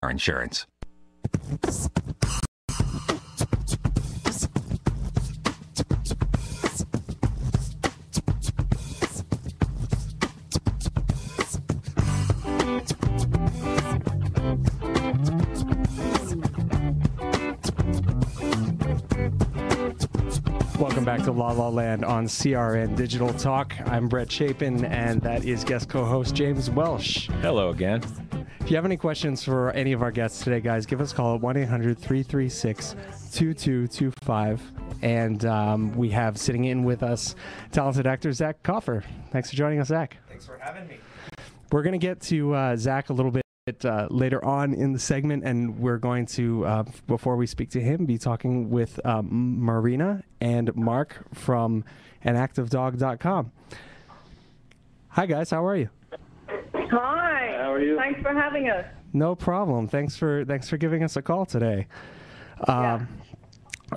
insurance. Welcome back to La La Land on CRN Digital Talk. I'm Brett Chapin, and that is guest co-host James Welch. Hello again. If you have any questions for any of our guests today, guys, give us a call at 1-800-336-2225. And we have sitting in with us talented actor Zac Kaufer. Thanks for joining us, Zac. Thanks for having me. We're going to get to Zac a little bit later on in the segment, and we're going to, before we speak to him, be talking with Marina and Mark from anactivedog.com. Hi, guys. How are you? Hi. How are you? Thanks for having us. No problem. Thanks for giving us a call today.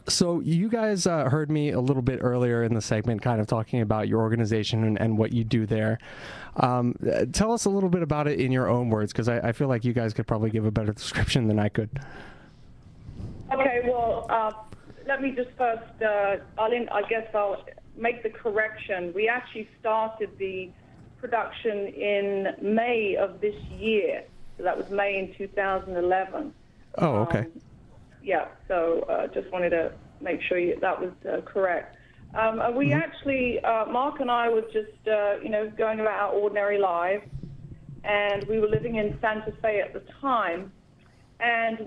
So you guys heard me a little bit earlier in the segment kind of talking about your organization and what you do there. Tell us a little bit about it in your own words, because I feel like you guys could probably give a better description than I could. Okay, well, let me just first, I guess I'll make the correction. We actually started the production in May of this year. So that was May in 2011. Oh, okay. Yeah, so just wanted to make sure that was correct. We actually, Mark and I were just, going about our ordinary lives, and we were living in Santa Fe at the time, and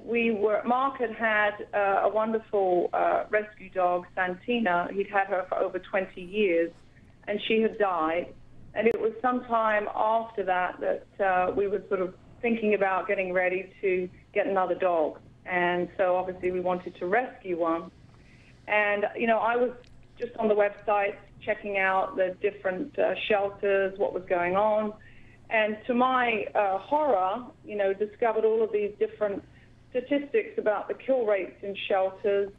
Mark had a wonderful rescue dog, Santina. He'd had her for over 20 years, and she had died, and it was sometime after that we were sort of thinking about getting ready to get another dog. And so obviously we wanted to rescue one. And, I was just on the website checking out the different shelters, what was going on. And to my horror, discovered all of these different statistics about the kill rates in shelters.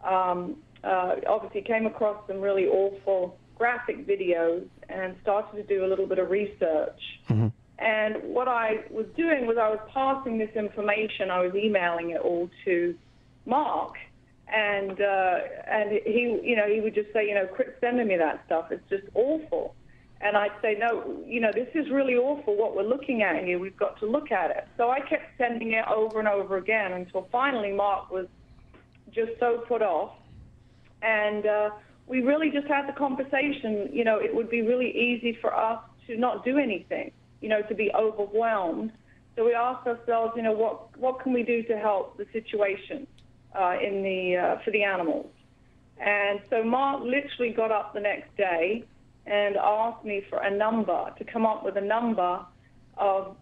Obviously came across some really awful graphic videos and started to do a little bit of research. Mm-hmm. And what I was doing was I was passing this information, I was emailing it all to Mark, and he would just say, quit sending me that stuff, it's just awful. And I'd say, no, this is really awful what we're looking at here, we've got to look at it. So I kept sending it over and over again until finally Mark was just so put off. And we really just had the conversation, it would be really easy for us to not do anything, to be overwhelmed. So we asked ourselves, what can we do to help the situation for the animals? And so Mark literally got up the next day and asked me for a number, to come up with a number of,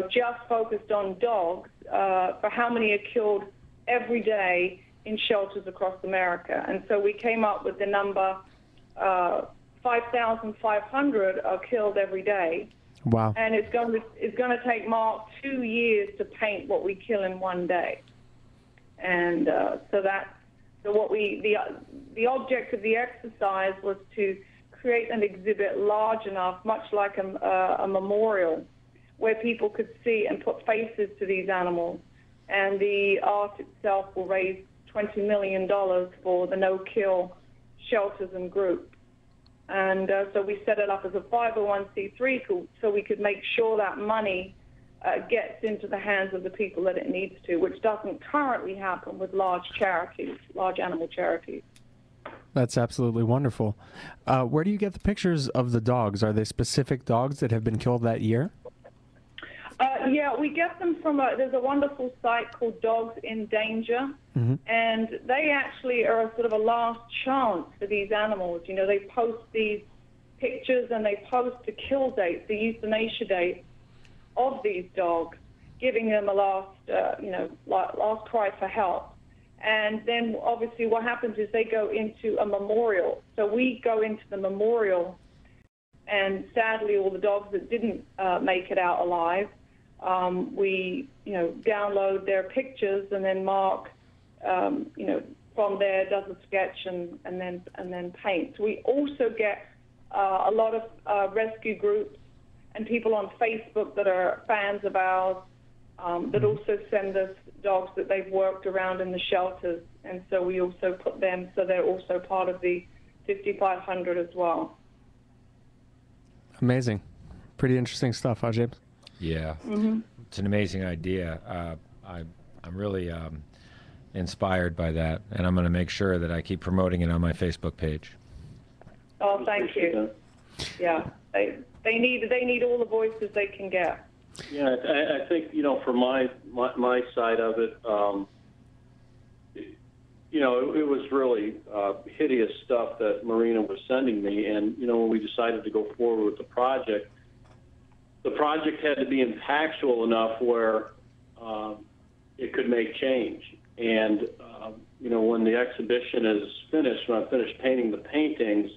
just focused on dogs, for how many are killed every day in shelters across America. And so we came up with the number 5,500 are killed every day. Wow. And it's going to take Mark 2 years to paint what we kill in one day. And the object of the exercise was to create an exhibit large enough, much like a memorial, where people could see and put faces to these animals. And the art itself will raise $20 million for the no-kill shelters and groups. And so we set it up as a 501c3 so we could make sure that money gets into the hands of the people that it needs to, which doesn't currently happen with large animal charities. That's absolutely wonderful. Where do you get the pictures of the dogs? Are they specific dogs that have been killed that year? Yeah, we get them from there's a wonderful site called Dogs in Danger, mm-hmm. and they actually are sort of a last chance for these animals. They post these pictures and they post the kill dates, the euthanasia dates of these dogs, giving them a last cry for help. And then obviously what happens is they go into a memorial. So we go into the memorial, and sadly all the dogs that didn't make it out alive, we download their pictures, and then Mark from there does a sketch and then paints. We also get a lot of rescue groups and people on Facebook that are fans of ours that also send us dogs that they've worked around in the shelters, and so we also put them, so they're also part of the 5,500 as well. Amazing. Pretty interesting stuff, huh, James? Yeah. It's an amazing idea. I'm really inspired by that, and I'm going to make sure that I keep promoting it on my Facebook page. Oh, thank you. Yeah, they need all the voices they can get. Yeah, I think, from my side of it, it was really hideous stuff that Marina was sending me, and when we decided to go forward with the project had to be impactful enough where it could make change. And when the exhibition is finished, when I finish painting the paintings,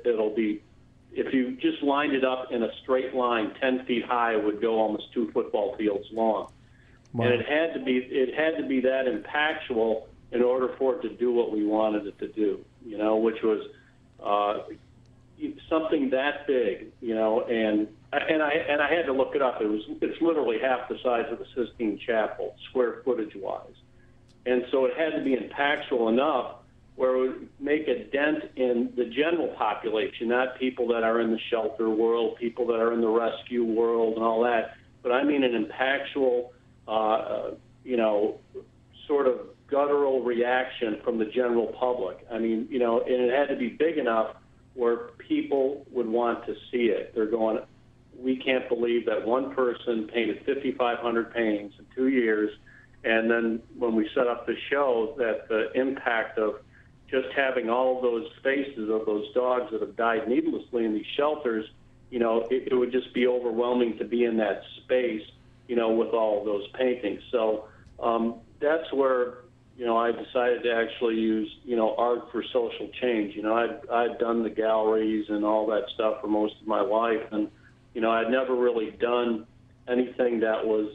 it'll be, if you just lined it up in a straight line 10 feet high, it would go almost 2 football fields long. Wow. And it had to be that impactful in order for it to do what we wanted it to do, which was something that big, and I had to look it up. It's literally half the size of the Sistine Chapel, square footage wise. And so it had to be impactful enough where it would make a dent in the general population, not people that are in the shelter world, people that are in the rescue world and all that, but I mean an impactful, sort of guttural reaction from the general public. I mean, and it had to be big enough where people would want to see it. They're going, we can't believe that one person painted 5,500 paintings in 2 years, and then when we set up the show, that the impact of just having all of those faces of those dogs that have died needlessly in these shelters, it would just be overwhelming to be in that space, with all of those paintings. So that's where, I decided to actually use, art for social change. I'd done the galleries and all that stuff for most of my life, and, I'd never really done anything that was,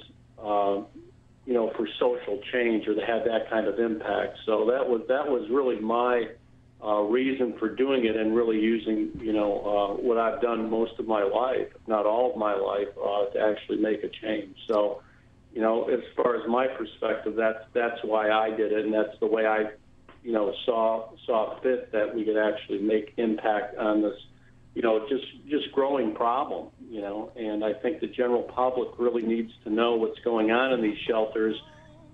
for social change or that had that kind of impact. So that was really my reason for doing it, and really using, what I've done most of my life, if not all of my life, to actually make a change. So, as far as my perspective, that's why I did it, and that's the way I, saw fit that we could actually make impact on this, just growing problem, and I think the general public really needs to know what's going on in these shelters,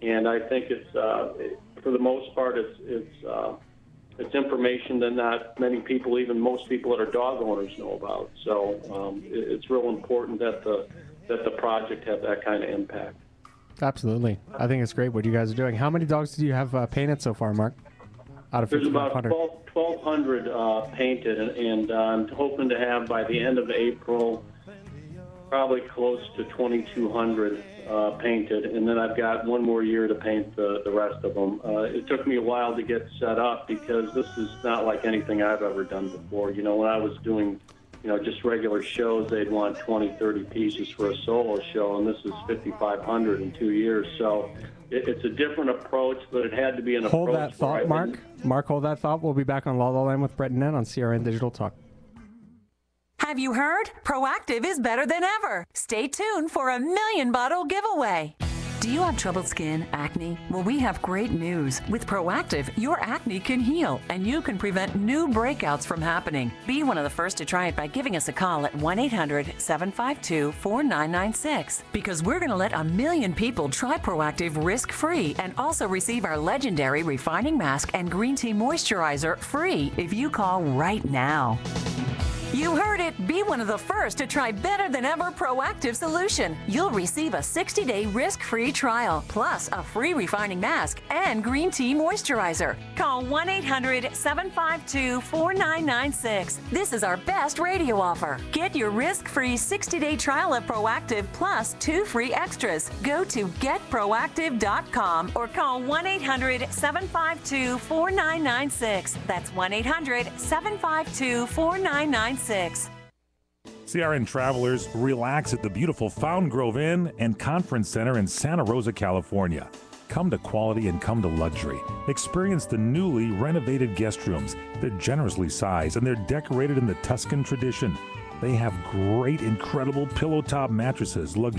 and I think it's, for the most part, it's information that not many people, even most people that are dog owners, know about. So it's real important that the project have that kind of impact. Absolutely. I think it's great what you guys are doing. How many dogs did you have painted so far, Mark? Out of There's about 1,200. 1,200 painted, and I'm hoping to have by the end of April probably close to 2,200 painted, and then I've got one more year to paint the rest of them. It took me a while to get set up because this is not like anything I've ever done before. When I was doing just regular shows, they'd want 20, 30 pieces for a solo show, and this is 5,500 in 2 years. So it's a different approach, but it had to be an approach. Hold that thought, Mark. Mark, hold that thought. We'll be back on La La Land with Brett and Nett on CRN Digital Talk. Have you heard? Proactive is better than ever. Stay tuned for a 1,000,000 bottle giveaway. Do you have troubled skin, acne? Well, we have great news. With Proactive, your acne can heal, and you can prevent new breakouts from happening. Be one of the first to try it by giving us a call at 1-800-752-4996. Because we're going to let 1,000,000 people try Proactive risk-free and also receive our legendary refining mask and green tea moisturizer free if you call right now. You heard it. Be one of the first to try better than ever Proactive solution. You'll receive a 60-day risk-free trial, plus a free refining mask and green tea moisturizer. Call 1-800-752-4996. This is our best radio offer. Get your risk-free 60-day trial of Proactive plus 2 free extras. Go to getproactive.com or call 1-800-752-4996. That's 1-800-752-4996. CRN travelers, relax at the beautiful Fountain Grove Inn and Conference Center in Santa Rosa, California. Come to quality and come to luxury. Experience the newly renovated guest rooms. They're generously sized and they're decorated in the Tuscan tradition. They have great, incredible pillow top mattresses, luxurious